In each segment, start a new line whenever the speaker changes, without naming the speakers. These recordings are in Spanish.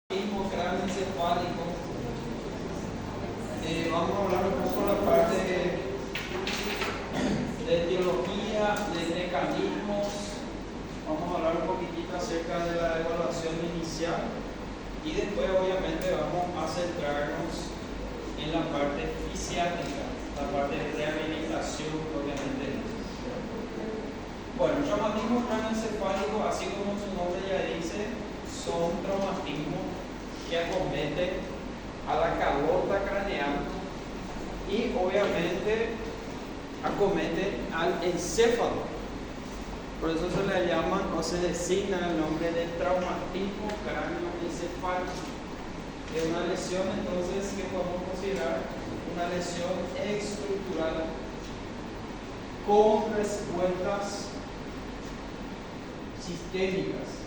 Craneoencefálico. Vamos a hablar un poco de la parte de etiología, de mecanismos. Vamos a hablar un poquitito acerca de la evaluación inicial y después obviamente vamos a centrarnos en la parte fisiátrica, la parte de rehabilitación obviamente. Bueno, el traumatismo craneoencefálico, así como su nombre ya dice, son traumatismos que acometen a la calota craneal y obviamente acometen al encéfalo. Por eso se le llama o se designa el nombre de traumatismo craneoencefálico. Es una lesión entonces que podemos considerar una lesión estructural con respuestas sistémicas.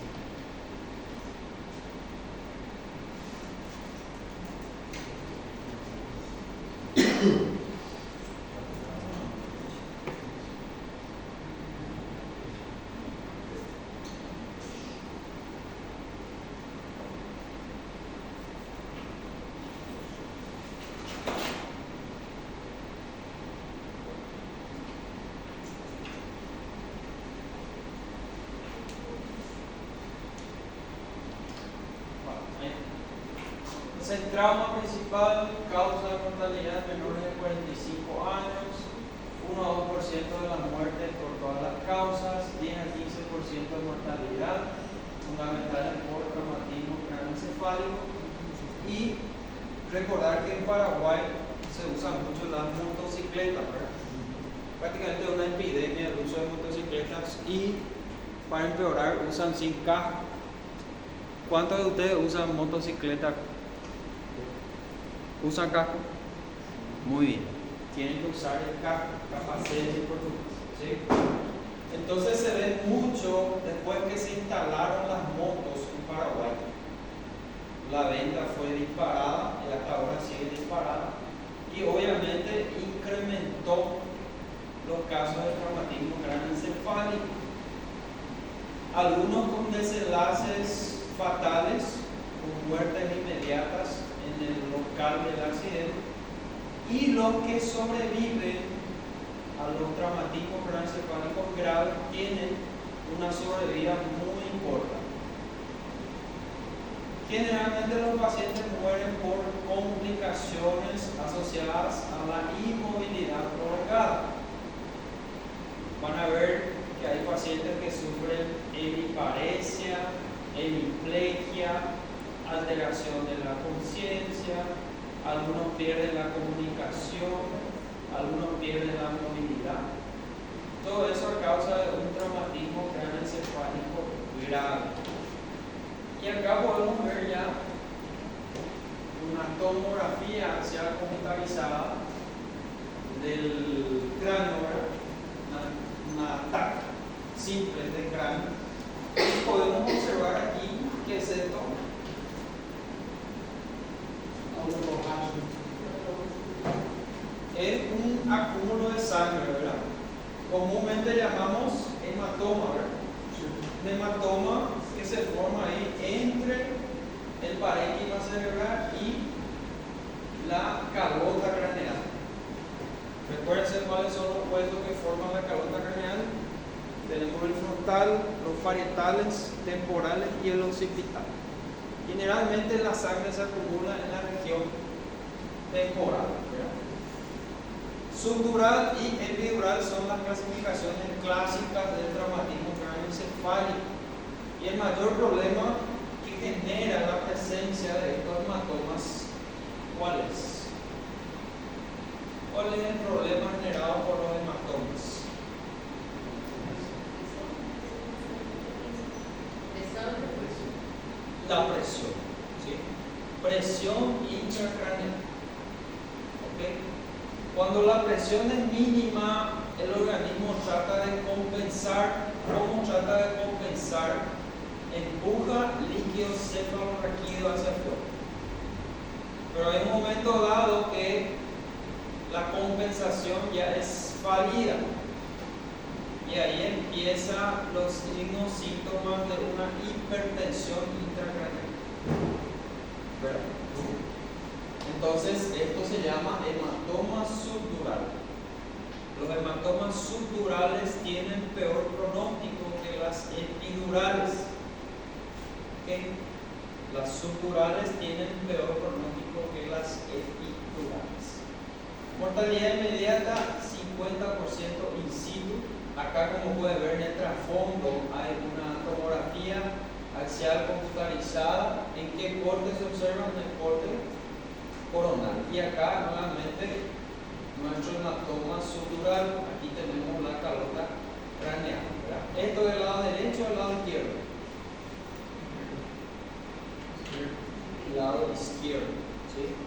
El trauma principal causa mortalidad menores de 45 años, 1 a 2% de las muertes por todas las causas, 10 a 15% de mortalidad, fundamentales por traumatismo craneoencefálico. Y recordar que en Paraguay se usan mucho las motocicletas, ¿verdad? Prácticamente una epidemia del uso de motocicletas y para empeorar usan sin casco. ¿Cuántos de ustedes usan motocicleta? ¿Usan casco? Muy bien. Tienen que usar el casco, capacete por favor. ¿Sí? Entonces se ve mucho después que se instalaron las motos en Paraguay. La venta fue disparada y hasta ahora sigue disparada. Y obviamente incrementó los casos de traumatismo craneoencefálico. Algunos con desenlaces fatales, con muertes inmediatas en el local del accidente, y los que sobreviven a los traumatismos craneoencefálicos graves tienen una sobrevida muy importante. Generalmente los pacientes mueren por complicaciones asociadas a la inmovilidad prolongada. Van a ver que hay pacientes que sufren hemiparesia, hemiplegia, alteración de la conciencia, algunos pierden la comunicación, algunos pierden la movilidad. Todo eso a causa de un traumatismo craneoencefálico grave. Y acá podemos ver ya una tomografía axial computarizada del cráneo, una TAC simple de cráneo. Y podemos observar aquí que es esto. Es un acúmulo de sangre, ¿verdad? Comúnmente llamamos hematoma, ¿verdad? Un hematoma que se forma ahí entre el parénquima cerebral y la calota craneal. Recuerden cuáles son los huesos que forman la calota craneal. Tenemos el frontal, los parietales, temporales y el occipital. Generalmente la sangre se acumula en la región temporal, ¿verdad? Subdural y epidural son las clasificaciones clásicas del traumatismo craneoencefálico. Y el mayor problema que genera la presencia de estos hematomas, ¿cuál es? ¿Cuál es el problema generado por los hematomas? La presión, ¿sí? Presión intracraneal. ¿Okay? Cuando la presión es mínima, el organismo trata de compensar. ¿Cómo trata de compensar? Empuja líquido cefalorraquídeo hacia afuera. Pero hay un momento dado que la compensación ya es fallida. Y ahí empiezan los signos, síntomas de una hipertensión intracraneal. Entonces, esto se llama hematoma subdural. Los hematomas subdurales tienen peor pronóstico que las epidurales. ¿Okay? Las subdurales tienen peor pronóstico que las epidurales. Mortalidad inmediata, 50% in situ. Acá, como puede ver en el trasfondo, hay una tomografía axial computarizada. ¿En qué corte se observa? En el corte coronal. Y acá, nuevamente, nuestro hematoma subdural. Aquí tenemos la calota craneal, ¿verdad? Esto del lado derecho o del lado izquierdo. Lado izquierdo, ¿sí?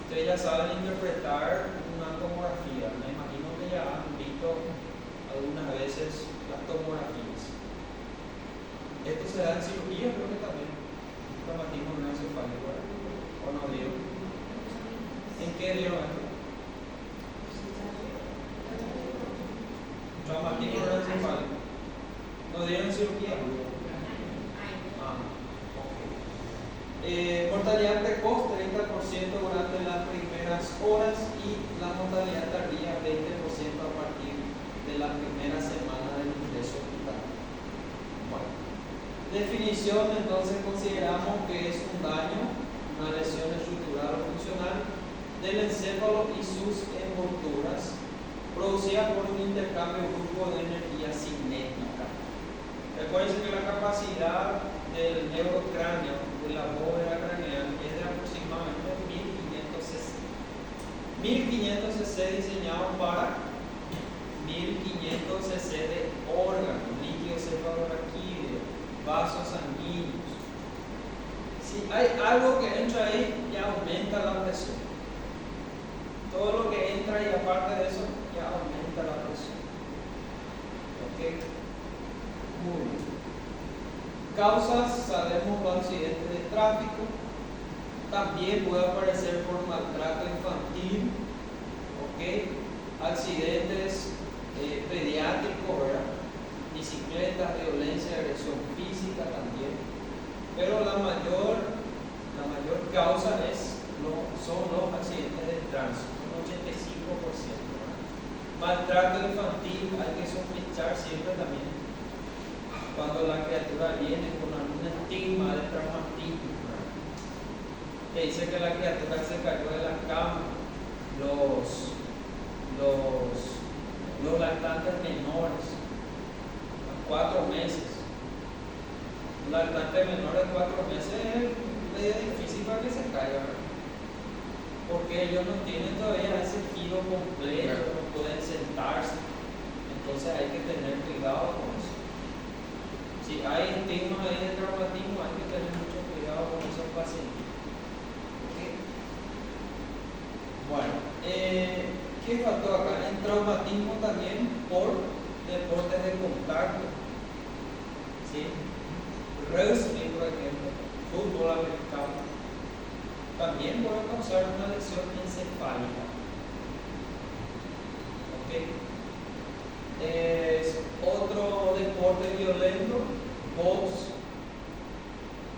Ustedes ya saben interpretar una tomografía. Me imagino que ya han visto algunas veces las tomografías. Esto se da en cirugía, creo que también. Traumatismo neuroencefálico, ¿o no dio? ¿En qué dio esto? Traumatismo neuroencefálico. ¿No dieron en cirugía? Mortalidad precoz, 30% durante las primeras horas y la mortalidad tardía, 20% a partir de la primera semana del ingreso hospitalario. Bueno, definición, entonces consideramos que es un daño, una lesión estructural o funcional del encéfalo y sus envolturas, producida por un intercambio brusco de energía cinética. Recuerden que la capacidad del neurocráneo, de la bóveda craneal, es de aproximadamente 1500 cc. 1500 cc diseñados para 1500 cc de órganos, líquido cefalorraquídeo, vasos sanguíneos. Si hay algo que entra ahí, ya aumenta la presión. Todo lo que entra y aparte de eso, ya aumenta la presión. ¿Ok? Muy bien. Causas, sabemos los accidentes de tráfico. También puede aparecer por maltrato infantil. ¿Ok? Accidentes pediátricos, ¿verdad? Bicicletas, violencia, agresión física también. Pero la mayor causa son los accidentes de tránsito, un 85%. ¿verdad? Maltrato infantil, hay que sospechar siempre también cuando la criatura viene con algún estigma de traumatismo, ¿verdad? Que dice que la criatura se cayó de la cama, los lactantes menores, a 4 meses. Un lactante menor de 4 meses es medio difícil para que se caiga, ¿verdad? Porque ellos no tienen todavía ese giro completo, no pueden sentarse. Entonces hay que tener cuidado con eso. Si hay estigmas ahí de traumatismo, hay que tener mucho cuidado con esos pacientes. ¿Okay? Bueno, ¿qué faltó acá? En traumatismo también por deportes de contacto. ¿Sí? Wrestling, por ejemplo, fútbol americano, también puede causar una lesión encefálica. ¿Ok? Otro deporte violento, box,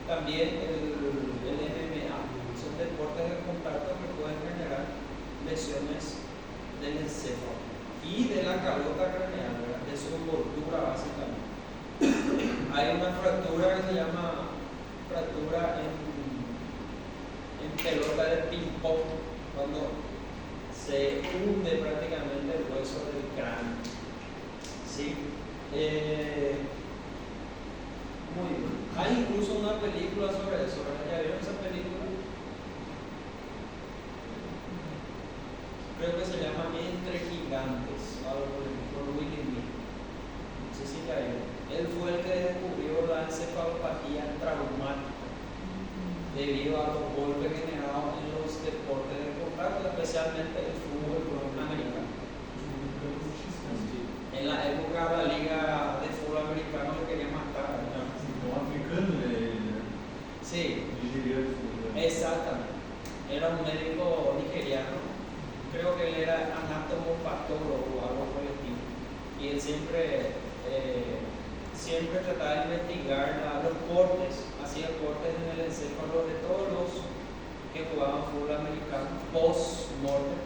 también el MMA, son deportes de contacto que pueden generar lesiones del encéfalo y de la calota craneal, ¿verdad? De su envoltura básicamente. Hay una fractura que se llama fractura en pelota de ping-pong, cuando se hunde prácticamente el hueso del cráneo. ¿Sí? Muy bien. Hay incluso una película sobre eso, ¿verdad? ¿Ya vieron esa película? Creo que se llama Entre Gigantes, algo por Willy Lee. No sé si ya vieron. Él fue el que descubrió la encefalopatía traumática debido a los golpes generados en los deportes de contacto, especialmente el fútbol americano. En la época la liga de fútbol americano le quería matar, ¿no?
Africano,
Sí,
nigeriano.
exactamente. Era un médico nigeriano, creo que él era anatomopatólogo o algo por el estilo. Y él siempre trataba de investigar los cortes, hacía cortes en el encéfalo de todos los que que jugaban fútbol americano post-mortem,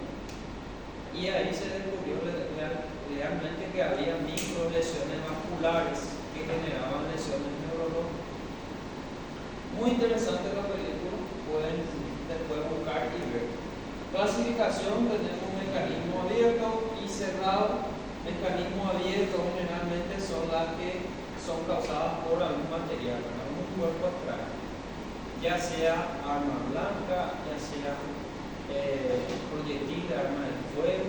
y ahí se descubrió realmente que había micro lesiones vasculares que generaban lesiones neurológicas. Muy interesante la película, pueden después buscar y ver. Clasificación: tenemos mecanismo abierto y cerrado. Mecanismo abierto generalmente son las que son causadas por algún material, algún cuerpo extraño, ya sea arma blanca, ya sea proyectil de arma de fuego,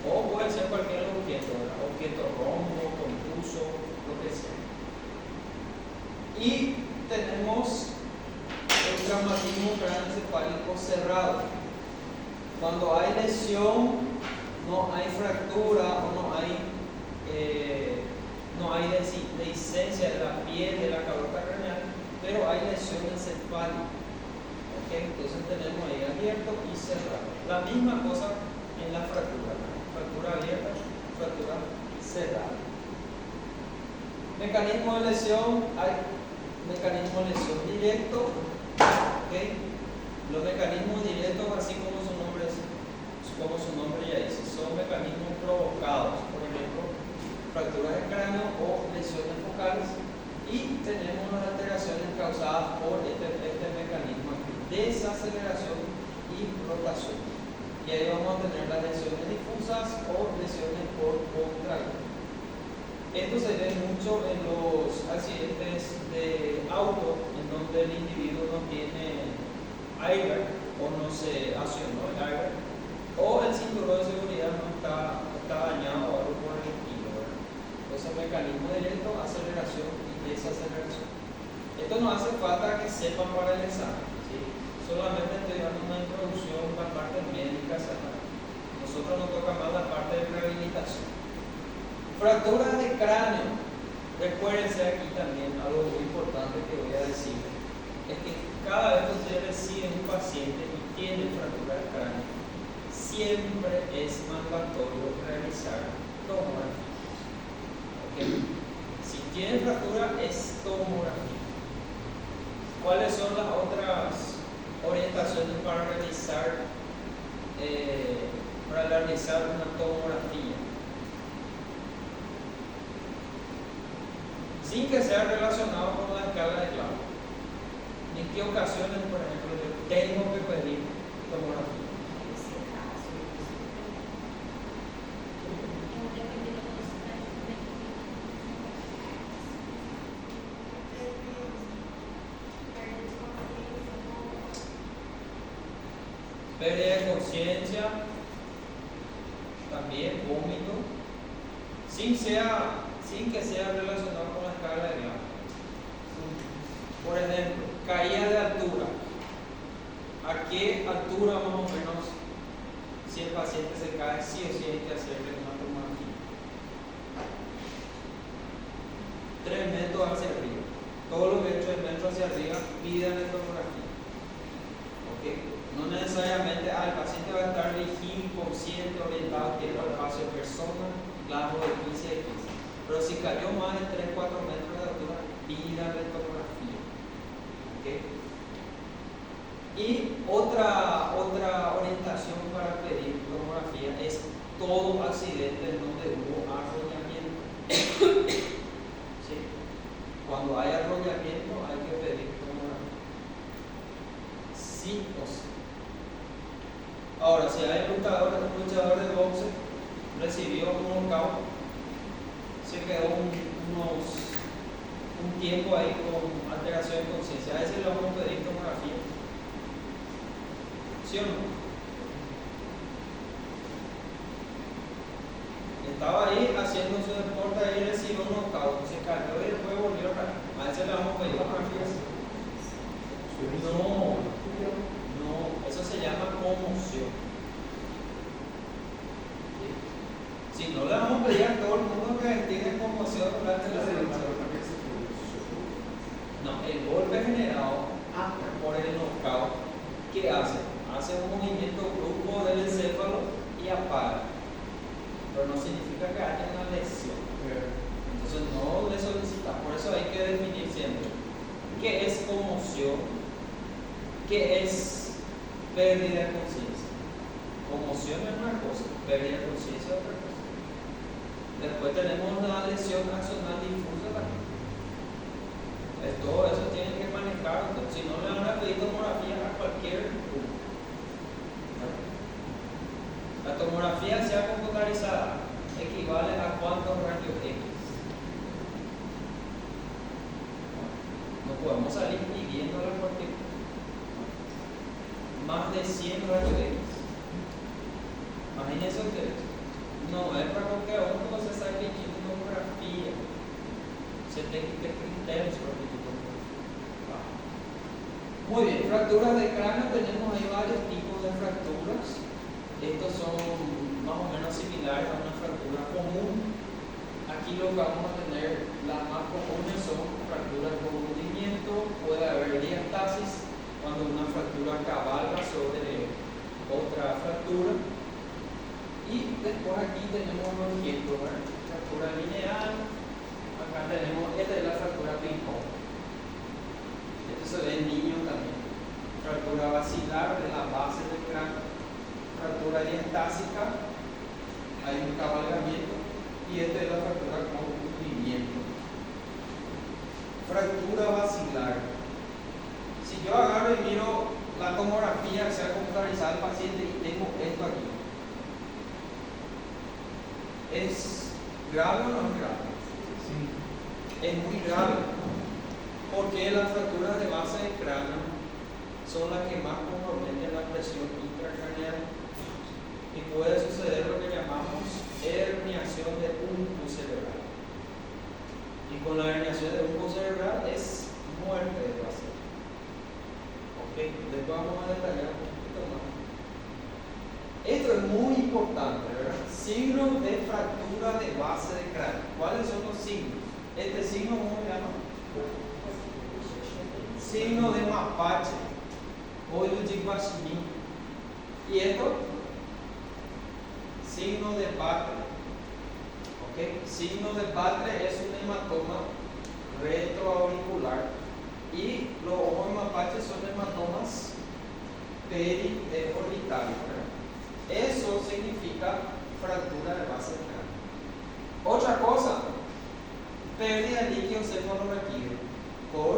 o puede ser cualquier objeto, objeto rombo, contuso, lo que sea. Y tenemos el traumatismo craneoencefálico cerrado. Cuando hay lesión, no hay fractura o no hay dehiscencia de la piel, de la calota craneal, pero hay lesión encefálica. ¿Okay? Entonces tenemos ahí abierto y cerrado. La misma cosa en la fractura. Fractura abierta, fractura cerrada. Mecanismo de lesión: hay mecanismo de lesión directo. ¿Okay? Los mecanismos directos, así como su nombre ya dice, son mecanismos provocados, por ejemplo, fracturas de cráneo o lesiones focales, y tenemos las alteraciones causadas por este mecanismo aquí: desaceleración y rotación. Y ahí vamos a tener las lesiones difusas o lesiones por contractura. Esto se ve mucho en los accidentes de auto, en donde el individuo no tiene airbag o no se accionó el airbag, o el cinturón de seguridad no está dañado o algo por el estilo. Entonces, mecanismo directo, aceleración y desaceleración. Esto no hace falta que sepan para el examen, ¿sí? Solamente estoy dando una introducción para la parte médica. Nosotros nos toca más la parte de rehabilitación. Fracturas de cráneo. Recuérdense aquí también algo muy importante que voy a decir: es que cada vez que ustedes reciben un paciente y tiene fractura de cráneo, siempre es mandatorio realizar tomografía. ¿Okay? Si tiene fractura, es tomografía. ¿Cuáles son las otras orientaciones para realizar una tomografía? Sin que sea relacionado con la escala de Glauber. ¿En qué ocasiones, por ejemplo, yo tengo que pedir tomografía? Pérdida de conciencia, también vómito, sin que sea relacionado con la escala de Glauber. Por ejemplo, caída de altura. ¿A qué altura más o menos, si el paciente se cae, sí o sí hay que hacerle una tomografía? 3 metros hacia arriba. Todo lo que es 3 metros hacia arriba, pídanle tomografía. ¿Okay? No necesariamente el paciente va a estar vigil, consciente, orientado, tiene el espacio de persona, largo de 15 de 15. Pero si cayó más de 3-4 metros de altura, pídanle tomografía. ¿Okay? Y otra orientación para pedir tomografía es todo accidente en donde hubo arrollamiento. ¿Sí? Cuando hay arrollamiento hay que pedir tomografía. Sí o sí. Ahora, si hay un luchador de boxe, recibió un knockout, se quedó un tiempo ahí con alteración de conciencia, a ese le vamos a pedir tomografía. ¿Sí o no? Estaba ahí haciendo su deporte, ahí recibió un knockout, se cayó y después volvió a caer. A ese le vamos a pedir tomografía. No, eso se llama conmoción. ¿Sí? Si no le vamos a pedir a todo el mundo que tiene conmoción durante la cirugía. No, el golpe generado por el knockout, ¿qué hace? Hace un movimiento brusco del encéfalo y apaga. Pero no significa que haya una lesión. Entonces no le solicita. Por eso hay que definir siempre qué es conmoción, qué es pérdida de conciencia. Conmoción es una cosa, pérdida de conciencia es otra cosa. Después tenemos la lesión axonal difusa también. Todo eso tienen que manejar, si no le van a pedir tomografía a cualquier punto. La tomografía sea computarizada equivale a cuántos rayos X. No podemos salir midiéndola porque más de 100 rayos X. Imagínense ustedes. No es para cualquier uno se sabe que tiene tomografía. Se tiene que criterios para que muy bien, fracturas de cráneo, tenemos ahí varios tipos de fracturas. Estos son más o menos similares a una fractura común. Aquí lo que vamos a tener, las más comunes son fracturas con hundimiento, puede haber diastasis cuando una fractura cabalga sobre otra fractura. Y después aquí tenemos los ejemplos, fractura lineal, acá tenemos, esta es la fractura ping-pong. Esto se ve en niños también. Fractura basilar de la base del cráneo, fractura diastásica, hay un cabalgamiento, y esta es la fractura con hundimiento. Fractura basilar. Si yo agarro y miro la tomografía, sea computarizada del paciente y tengo esto aquí, ¿es grave o no es grave? Sí. Es muy grave. Porque las fracturas de base de cráneo son las que más comprometen la presión intracraneal y puede suceder lo que llamamos herniación de humco cerebral. Y con la herniación de humco cerebral es muerte de paciente. Ok, después vamos a detallar un poquito más. Esto es muy importante, ¿verdad? Signos de fractura de base de cráneo. ¿Cuáles son los signos? Este signo, ¿cómo se llama? Signo de mapache o Yujigwashimi. Y esto, signo de Batre. ¿Okay? Signo de Batre es un hematoma retroauricular y los ojos de mapache son hematomas periorbitales. Eso significa fractura de base de cráneo. Otra cosa, pérdida de líquido cefalorraquídeo por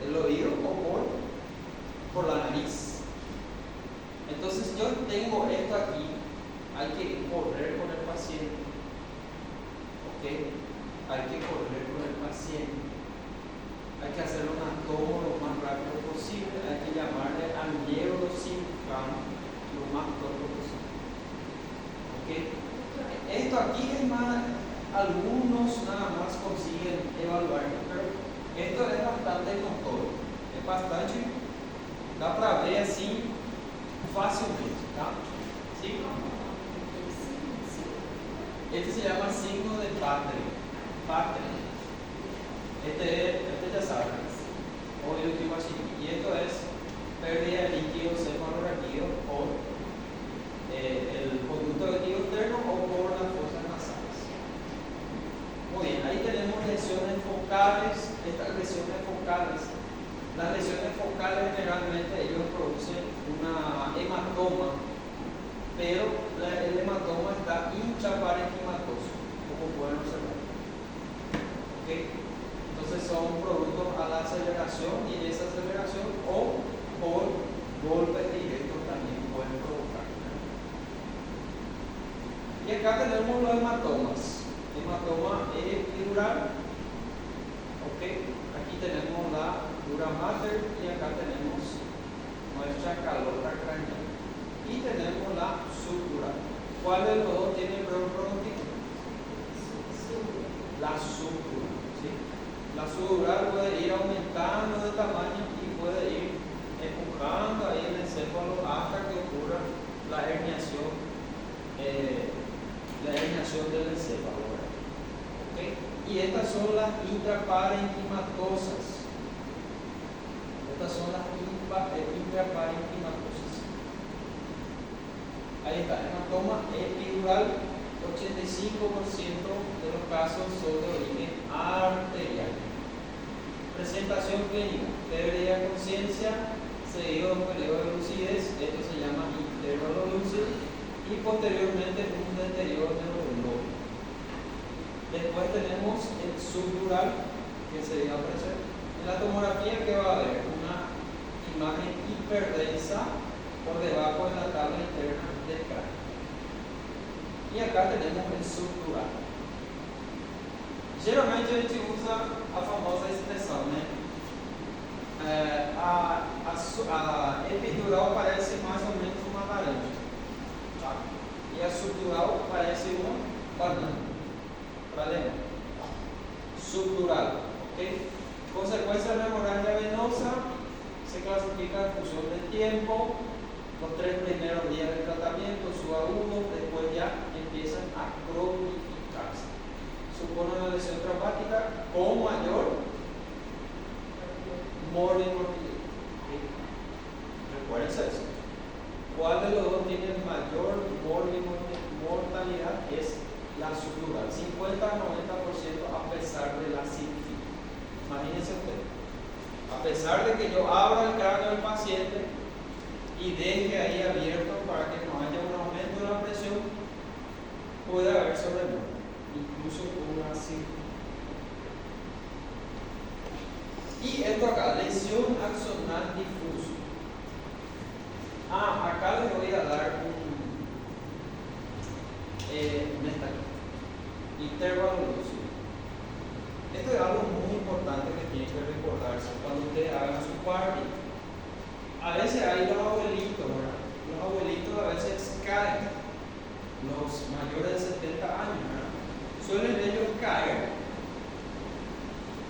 el oído o por la nariz. Entonces yo tengo esto aquí, hay que correr con el paciente. ¿Ok? Hay que correr con el paciente. Hay que hacer un tomo lo más rápido posible, hay que llamarle al neurocirujano lo más pronto posible. ¿Ok? Esto aquí es más, algunos nada más consiguen evaluarlo, pero esto es bastante notorio, es bastante, da para ver así fácilmente, ¿tá? ¿Sí? Este se llama signo de Batre. Este ya saben, o Yujigwashimi. Y esto es pérdida de líquido cefalorraquídeo por el conducto auditivo externo o por las fosas nasales. Muy bien, ahí tenemos lesiones focales. Estas lesiones focales, las lesiones focales generalmente ellos producen una hematoma, pero el hematoma está intraparenquimatoso, como pueden observar. ¿Okay? Entonces son productos a la aceleración y esa aceleración o por golpes directos también pueden provocar. Y acá tenemos los hematomas. Hematoma epidural. Okay. Aquí tenemos la dura mater y acá tenemos nuestra calota craneal. Y tenemos la subdural. ¿Cuál de los dos tiene el peor pronóstico? La subdural. ¿Sí? La subdural puede ir aumentando de tamaño y puede ir empujando ahí el encéfalo hasta que ocurra la herniación del encéfalo. ¿Okay? Y estas son las intraparenquimatosas. Ahí está, hematoma epidural, 85% de los casos son de origen arterial. Presentación clínica, pérdida de conciencia, seguido de un periodo de lucidez. Esto y posteriormente un deterioro de los glóbulos. Después tenemos el subdural, que sería ofrecer. En la tomografía, que va a haber una imagen hiperdensa por debajo de la tabla interna del cráneo. Y acá tenemos el subdural. Geralmente a gente usa a famosa expressão, né? A epidural parece mais ou menos uma laranja, tá? E a subdural parece uma banana. Para lembrar. Subdural, ¿ok? Consecuencia de la hemorragia venosa se clasifica en función del tiempo. Los 3 primeros días del tratamiento subagudos, después ya empiezan a cronificarse. Supone una lesión traumática con mayor morbilidad. Recuerden eso. ¿Cuál de los dos tiene mayor mortalidad? Es la subdural, 50 a 90% a pesar de la cirugía. Imagínense ustedes, a pesar de que yo abra el cráneo del paciente y deje ahí abierto para que no haya un aumento de la presión, puede haber sobremuerte, incluso una cirugía. Y esto acá, lesión axonal difuso. Acá les voy a dar un intervalo lúcido. Esto es algo muy importante que tienen que recordarse cuando ustedes hagan su party. A veces hay los abuelitos, ¿verdad? Los abuelitos a veces caen, los mayores de 70 años, ¿verdad? Suelen ellos caer.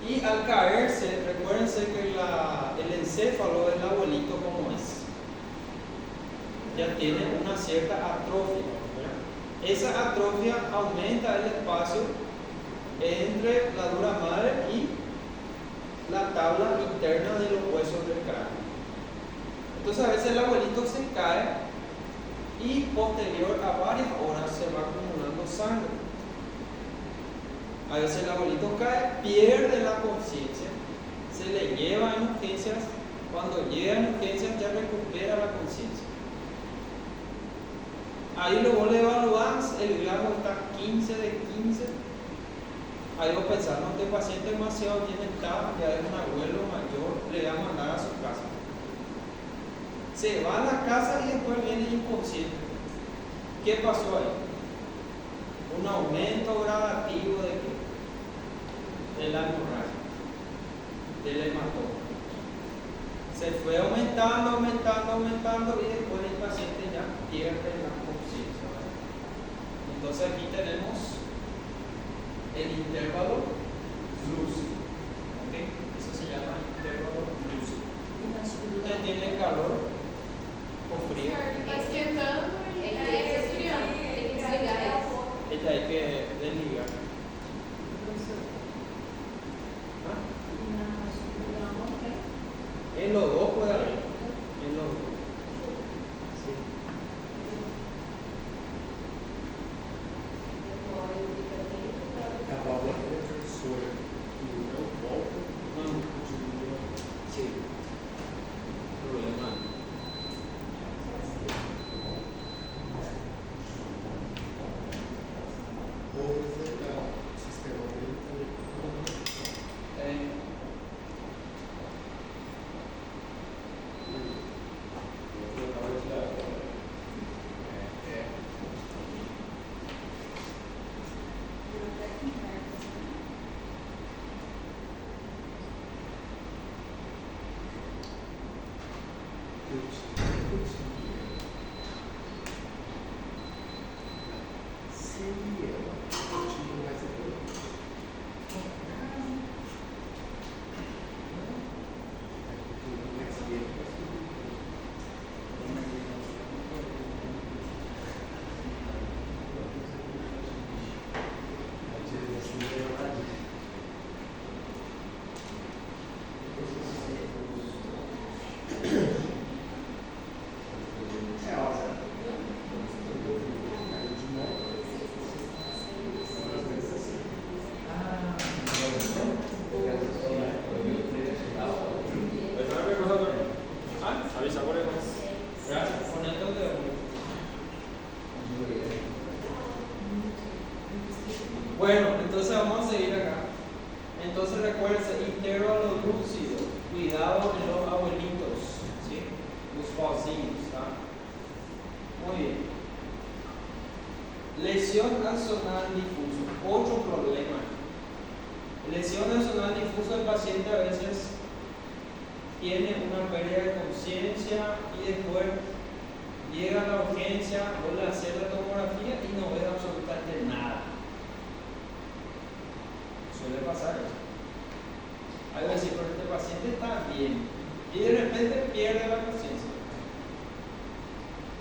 Y al caerse, recuérdense que el encéfalo del abuelito, como es, ya tiene una cierta atrofia, ¿verdad? Esa atrofia aumenta el espacio entre la dura madre y la tabla interna de los huesos del cráneo. Entonces a veces el abuelito se cae y posterior a varias horas se va acumulando sangre. A veces el abuelito cae, pierde la conciencia, se le lleva en urgencias. Cuando llega en urgencias ya recupera la conciencia. Ahí luego le evaluás, el grado está 15 de 15. Ahí vos pensás, no, este paciente demasiado tiene TAP, ya es un abuelo mayor, le va a mandar a su casa. Se va a la casa y después viene inconsciente. ¿Qué pasó ahí? Un aumento gradativo de qué? De la hemorragia, del hematoma. Se fue aumentando y después el paciente ya pierde la conciencia. Entonces aquí tenemos el intervalo lúcido. ¿Okay? Eso se llama intervalo lúcido. Usted tiene calor o frío. Ella hay que desligar. En los dos puede haber. En los dos. Sí. Sí. Problema. Bueno, entonces vamos a seguir acá. Entonces recuérdense, integro a los lúcidos, cuidado de los abuelitos, ¿sí? Los pausinos, ¿tá? Muy bien. Lesión axonal difuso, otro problema. Lesión axonal difuso, el paciente a veces tiene una pérdida de conciencia y después llega a la urgencia, vuelve a hacer la tomografía y no ve absolutamente nada. Suele pasar eso. Hay que decir, pero este paciente está bien y de repente pierde la conciencia.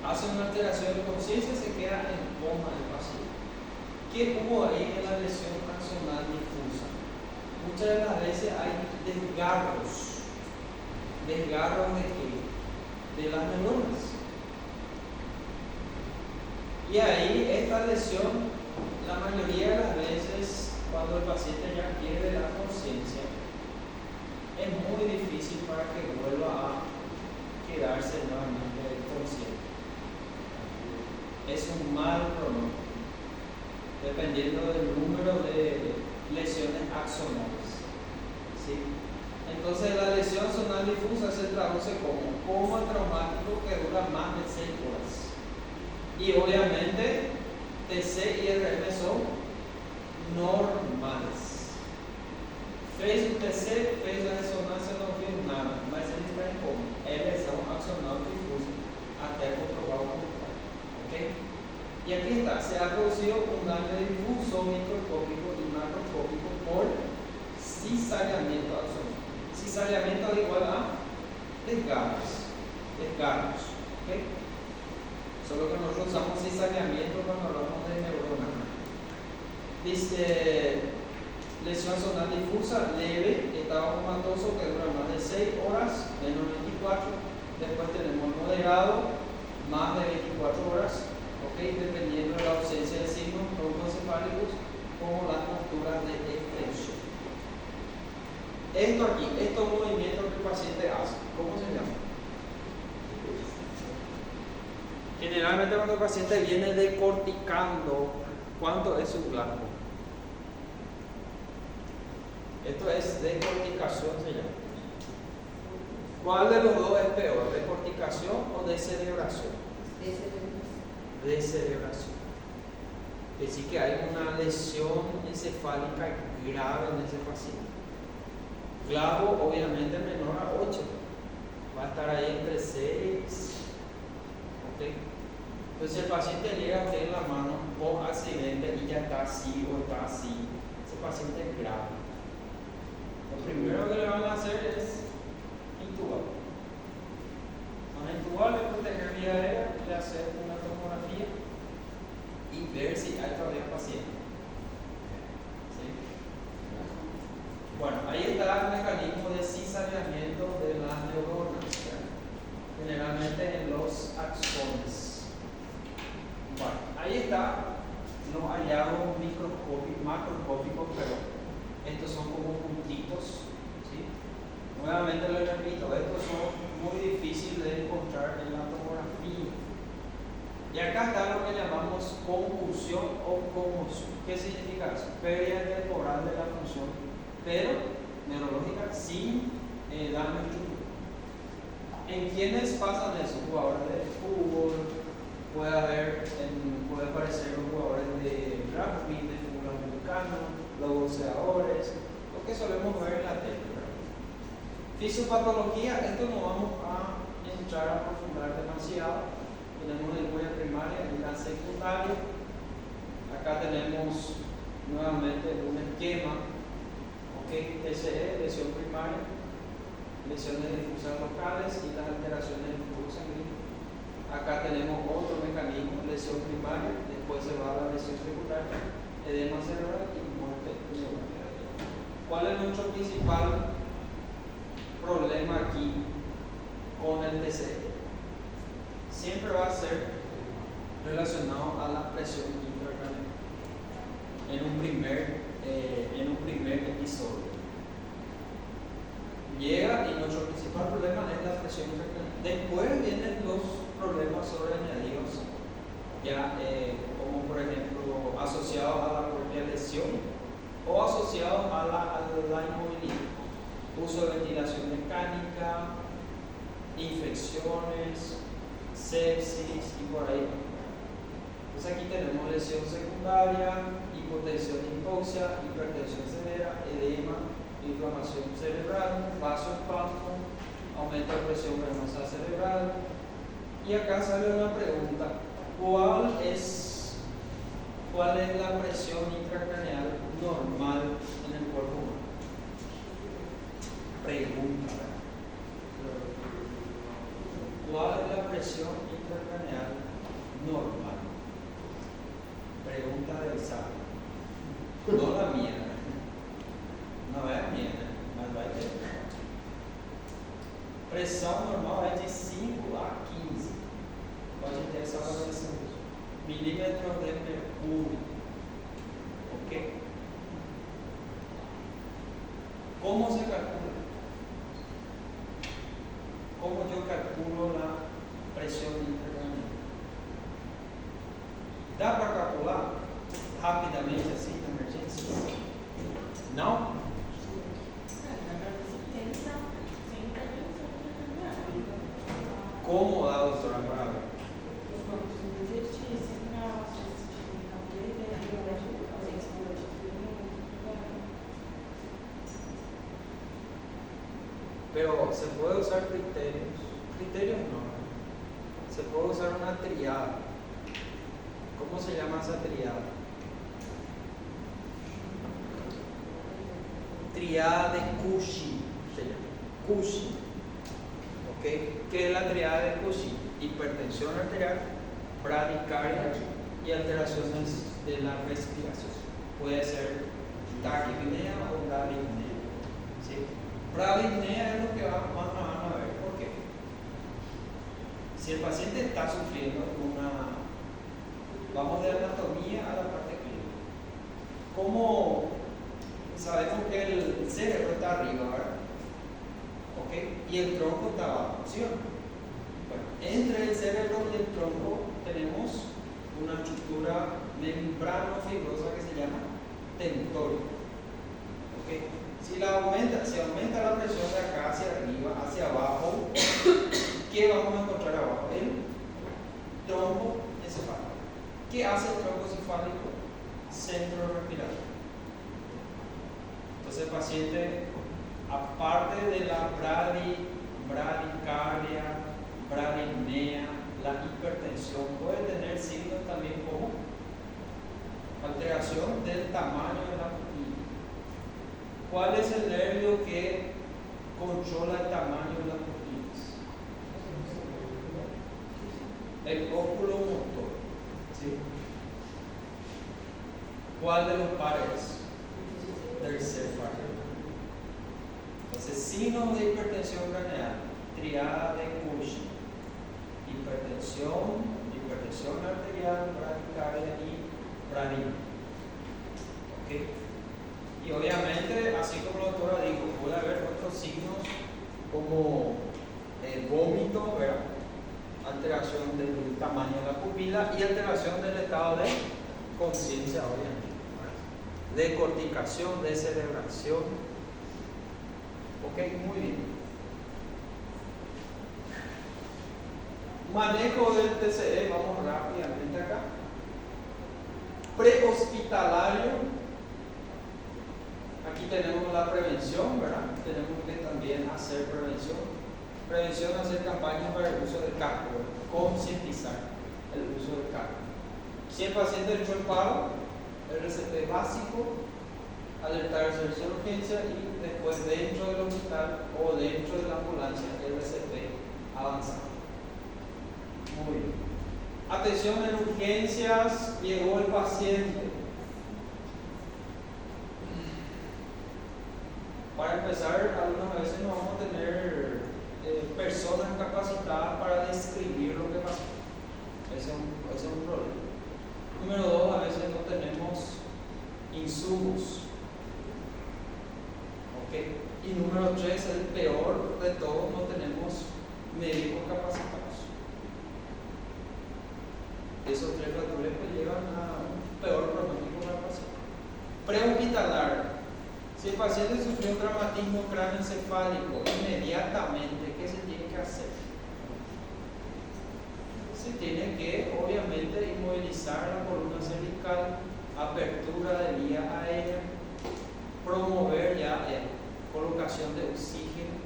Hace una alteración de conciencia, se queda en coma el paciente. ¿Qué hubo ahí en la lesión axonal difusa? Muchas de las veces hay desgarros. ¿Desgarros de qué? De las neuronas. Y ahí esta lesión, la mayoría de las veces, cuando el paciente ya pierde la conciencia, es muy difícil para que vuelva a quedarse nuevamente consciente. Es un mal pronóstico, dependiendo del número de lesiones axonales. ¿Sí? Entonces la lesión axonal difusa se traduce como coma traumático que dura más de 6 horas. Y obviamente TC y RM son normales. Fez o TC, fez a ressonância, não viu nada, mas ele está em coma. É lesão axonal difusa, até comprobar o contrário. ¿Ok? Y aquí está, se ha producido un daño difuso microscópico y macroscópico por cizallamiento axonal. Cizallamiento es igual a desgarros. ¿Okay? Solo que nosotros usamos cizallamiento cuando hablamos de neuronas. Dice lesión axonal difusa leve, estado comatoso que dura más de 6 horas, menos 24. Después tenemos moderado, más de 24 horas, ¿okay? Dependiendo de la ausencia de signos broncoencefálicos como las posturas de extensión. Esto aquí, estos movimientos que el paciente hace, ¿cómo se llama? Generalmente cuando el paciente viene decorticando, ¿cuánto es su blanco? Esto es decorticación, se llama. ¿Cuál de los dos es peor, decorticación o descerebración? Descerebración. Es decir, que hay una lesión encefálica grave en ese paciente. Clavo, obviamente, menor a 8. Va a estar ahí entre 6. ¿Okay? Entonces, el paciente llega a tener la mano con accidente y ya está así o está así. Ese paciente es grave. Lo primero que le van a hacer es intubar. Van a intubar, le proteger vía aérea, le hacer una tomografía y ver si hay todavía paciente. ¿Sí? Bueno, ahí está el mecanismo de cizallamiento de las neuronas, ¿ya? Generalmente en los axones. Bueno, ahí está los hallazgos macroscópicos, pero estos son como puntitos, ¿sí? Nuevamente les repito, estos son muy difíciles de encontrar en la tomografía. Y acá está lo que llamamos concusión o conmoción. ¿Qué significa eso? Pérdida temporal de la función, pero neurológica sin daño estructural. ¿En quiénes pasan eso? Jugadores de fútbol, puede aparecer los jugadores de rugby, de fútbol americano, los boxeadores, lo que solemos ver en la tele. Fisiopatología, esto no vamos a entrar a profundizar demasiado. Tenemos la memoria primaria y la secundaria. Acá tenemos nuevamente un esquema. ¿Okay? TCE, lesión primaria, lesiones difusas locales y las alteraciones del flujo sanguíneo. Acá tenemos otro mecanismo, lesión primaria, después se va a la lesión secundaria, edema cerebral y muerte neuronal. ¿Cuál es nuestro principal problema aquí con el TCE? Siempre va a ser relacionado a la presión intracraneal en un primer episodio. Llega y nuestro principal problema es la presión intracraneal. Después vienen los problemas sobreañadidos, ya como por ejemplo asociados a la propia lesión o asociados a la inmovilidad. Uso de ventilación mecánica, infecciones, sepsis y por ahí. Entonces aquí tenemos lesión secundaria, hipotensión, hipoxia, hipertensión severa, edema, inflamación cerebral, vasoespasmo, aumento de presión venosa cerebral. Y acá sale una pregunta: ¿cuál es la presión intracraneal normal en el cuerpo humano? Pregunta: ¿cuál es la presión intracraneal normal? Pregunta del sabio, no la mía. No es mía, mas vai ter. Pressão normal é de 5 a 15. Pode ter essa variação. Milímetros de mercúrio. Ok? Como se calcula? Como eu calculo a pressão intracraneal? Dá para calcular rapidamente assim na emergência? Não? Como a doutora Brava? Pero se puede usar criterios no. Se puede usar una triada. ¿Cómo se llama esa triada? Triada de Cushing se llama. Cushing. ¿Okay? ¿Qué es la triada de Cushing? Hipertensión arterial, bradicardia y alteraciones de la respiración. Puede ser taquipnea o bradipnea. ¿Sí? Bradipnea es lo que van a ver. ¿Por qué? Si el paciente está sufriendo vamos de anatomía a la parte clínica. ¿Cómo sabemos que el cerebro está arriba, verdad? ¿Okay? Y el tronco está abajo, ¿sí o no? Bueno, entre el cerebro y el tronco tenemos una estructura membrano-fibrosa que se llama tentorio. ¿Okay? Si aumenta la presión de acá hacia arriba, hacia abajo, ¿qué vamos a encontrar abajo? El tronco encefálico. ¿Qué hace el tronco encefálico? Centro respiratorio. Entonces el paciente, aparte de la bradicardia, bradipnea, la hipertensión, puede tener signos también como alteración del tamaño de la pupila. ¿Cuál es el nervio que controla el tamaño de las pupilas? El óculo motor. ¿Sí? ¿Cuál de los pares? Tercer par. Entonces, signos de hipertensión craneal, triada de Cushing, hipertensión arterial, bradicardia y bradipnea. ¿Okay? Y obviamente, así como la doctora dijo, puede haber otros signos como vómito, ¿verdad? Alteración del tamaño de la pupila y alteración del estado de conciencia, obviamente. Decorticación, descerebración. Ok, muy bien. Manejo del TCE, vamos rápidamente acá. Prehospitalario. Aquí tenemos la prevención, ¿verdad? Tenemos que también hacer prevención. Prevención, hacer campañas para el uso del casco, concientizar el uso del casco. Si el paciente echó el paro, RCP básico, alertar el servicio de urgencia y después dentro del hospital o dentro de la ambulancia RCP avanzado. Muy bien. Atención en urgencias, llegó el paciente. Para empezar, algunas veces no vamos a tener personas capacitadas para describir lo que pasó. Ese es un problema. Número 2, a veces no tenemos insumos. ¿Okay? Y número 3, el peor de todos, no tenemos médicos capacitados. Esos tres factores pues llevan a un peor pronóstico para el paciente. Prehospitalar. Si el paciente sufrió un traumatismo cráneoencefálico, inmediatamente, ¿qué se tiene que hacer? Se tiene que, obviamente, inmovilizar la columna cervical, apertura de vía aérea, promover ya colocación de oxígeno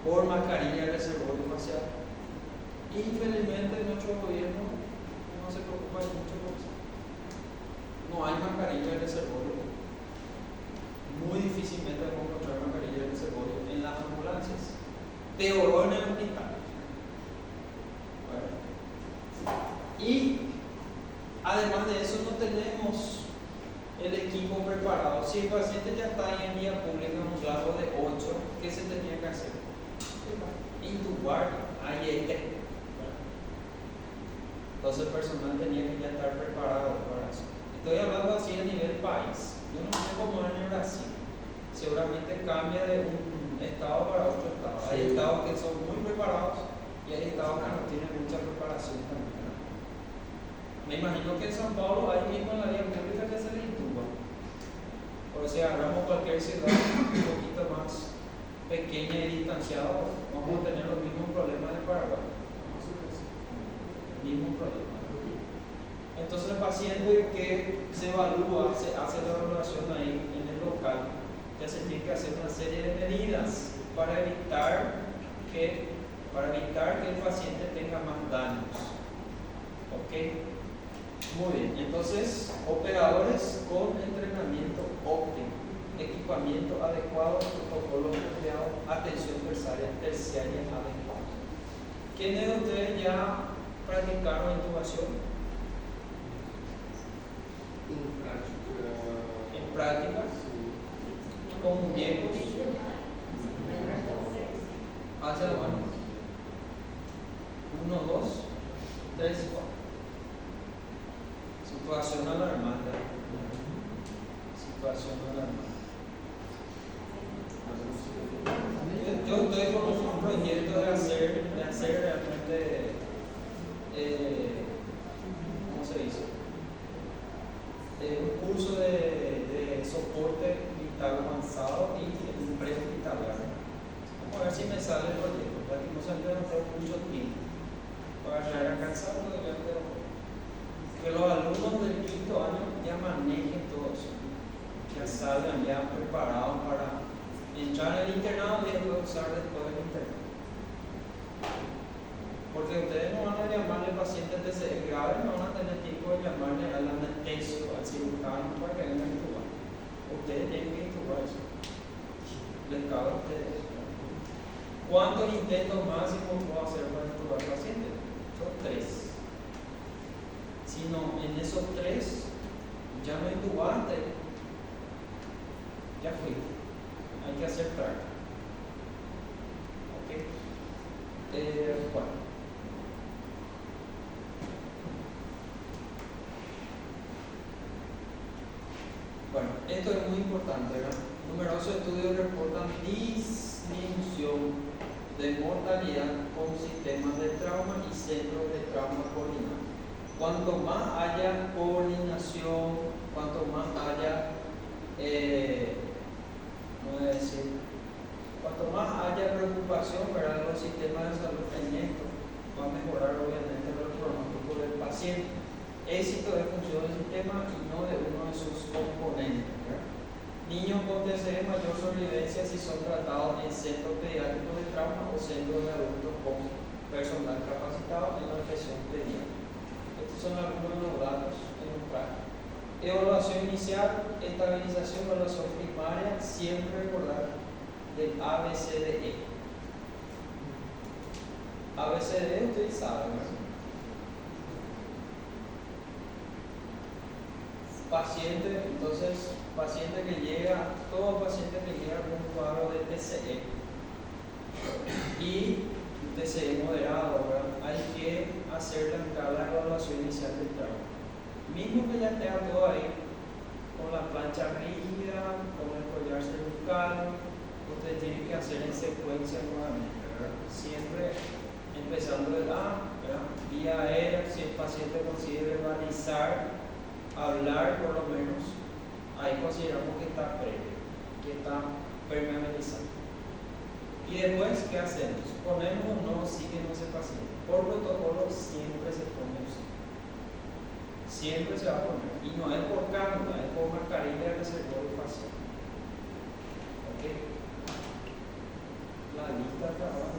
por mascarilla de reservorio facial. Infelizmente, nuestro gobierno no se preocupa de mucho por eso. No hay mascarilla de reservorio. Muy difícilmente vamos a encontrar mascarilla de reservorio en las ambulancias. Peor en el hospital. Bueno. Y además de eso, no tenemos el equipo preparado. Si el paciente ya está en vía pública en un grado de 8, ¿qué se tenía que hacer? Intubar, IET. Entonces el personal tenía que ya estar preparado para eso. Estoy hablando así a nivel país. Yo no sé cómo es en Brasil. Seguramente cambia de un estado para otro estado. Hay estados que son muy preparados y hay estados que no tienen mucha preparación también. Me imagino que en San Paulo ahí mismo en la vía pública que se le intuba. Pero si agarramos cualquier ciudad un poquito más pequeña y distanciada, vamos a tener los mismos problemas de Paraguay. Mismo problema. Entonces el paciente que se evalúa, se hace la evaluación ahí en el local, ya se tiene que hacer una serie de medidas para evitar que el paciente tenga más daños. ¿Ok? Muy bien. Entonces, operadores con entrenamiento óptimo, equipamiento adecuado, protocolo apropiado, atención terciaria adecuada. ¿Quiénes de ustedes ya practicaron intubación? En práctica, con muñecos. Hacia la mano. 1, 2, 3, 4. Situación alarmante. Situación alarmante. Yo estoy con un proyecto de hacer realmente, ¿cómo se dice? Un curso de soporte vital avanzado y prehospitalario. Vamos a ver si me sale el proyecto. Lastimosamente no tengo mucho tiempo para llegar a alcanzar, que los alumnos del quinto año ya manejen todo eso, ya salgan ya preparados para entrar en el internado y después usar después del internado. Porque ustedes no van a llamarle paciente TCE grave, no van a tener tiempo de llamarle al anestesio, al cirujano para que vengan a intubar. Ustedes tienen que intubar eso. Les cabe a ustedes. ¿Cuántos intentos máximos puedo hacer para intubar al paciente? Son 3. Si no, en esos 3 ya no intubaste, ya fuiste. Hay que hacer track. ¿Ok? Bueno. Bueno, esto es muy importante, ¿verdad? Numerosos estudios reportan disminución de mortalidad con sistemas de trauma y centros de trauma coordinados. Cuanto más haya coordinación, cuanto más haya, cuanto más haya preocupación, ¿verdad? Los sistemas de salud en esto va a mejorar obviamente el pronóstico del paciente. Éxito de función del sistema y no de uno de sus componentes, ¿verdad? Niños con TCE mayor sobrevivencia si son tratados en centros pediátricos de trauma o centros de adultos con personal capacitado en la atención pediátrica. Estos son algunos de los datos en un práctico. Evaluación inicial, estabilización, evaluación primaria, siempre recordar del ABCDE. ABCDE ustedes saben, ¿verdad? Paciente, entonces, paciente que llega, todo paciente que llega con un cuadro de TCE y TCE moderado, ¿verdad? Hay que hacer la evaluación inicial del trauma. Mismo que ya esté todo ahí, con la plancha rígida, con el collar cervical, usted tiene que hacer en secuencia nuevamente, ¿verdad? Siempre empezando de la vía aérea, si el paciente consigue verbalizar, hablar por lo menos, ahí consideramos que está previo, que está permeabilizado. Y después, ¿qué hacemos? ¿Ponemos un nuevo oxígeno a ese paciente? Por protocolo siempre se pone oxígeno. Siempre se va a poner. Y no es por cánula, es por mascarilla de reservorio facial. ¿Ok? La lista está abajo.